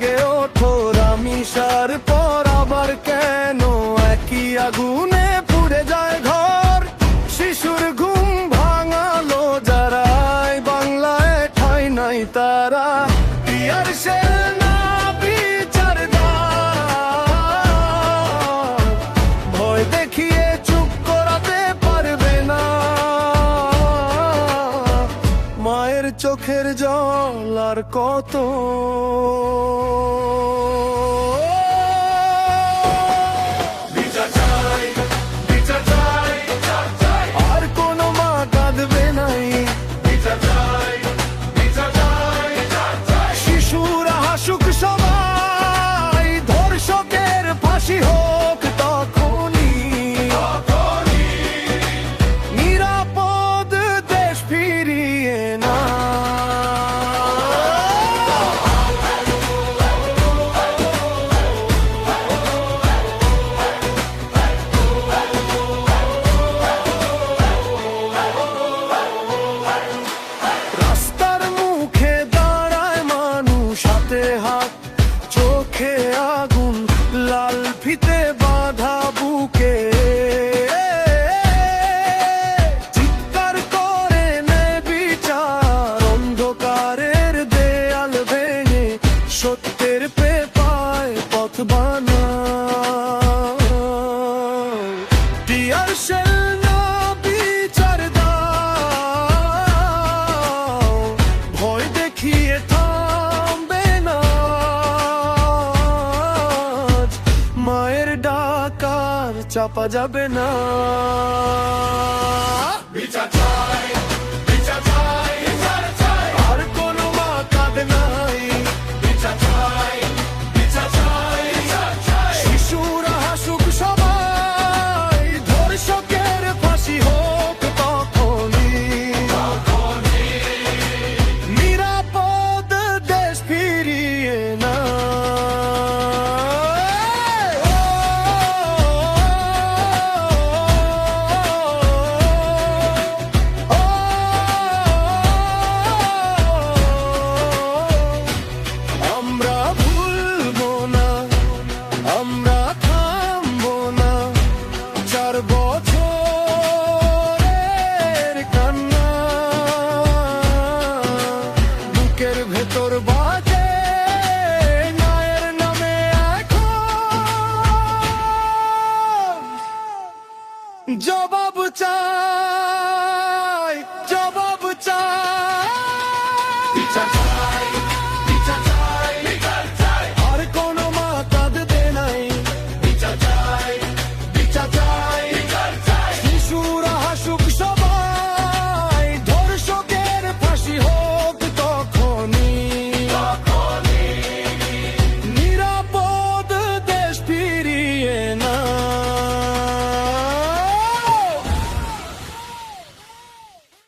জেগে ওঠো রামিসার পর আবার কেন একই আগুনে পুড়ে যায় ঘর। শিশুর ঘুম ভাঙালো যারা বাংলায় ঠাঁই নাই তারা। টিয়ার শেল না বিচার দাও, ভয় দেখিয়ে চুপ করাতে পারবে না। মায়ের চোখের জল আর কত, আর কোনো মা কাঁদবে নাই। শিশুরা হাসুক সবাই, ধর্ষকের ফাঁসি হোক তখনই। নিরাপদ দেশ ফিরিয়ে না। রাস্তার মুখে দাঁড়ায় মানুষ, হাতে হাত চোখে আগুন, লাল ফিতে বাঁধা বুকে। চিৎকার করে নেয় বিচার, অন্ধকারের দেয়াল ভেঙে সত্যের পেপায় পথ বানায়। টিয়ার শেল না বিচার দাও, ভয় দেখিয়ে থামবে না। মায়ের ডাক আর চাপা যাবে না। আর কোনো মা কাঁদে নাই। শিশুরা হাসুক সবাই, ধর্ষকের ফাঁসি হোক তখনই। নিরাপদ দেশ ফিরিয়ে না। আমরা ভুলবো না, আমরা থামবো না। 4 বছরের কান্না বুকের ভেতর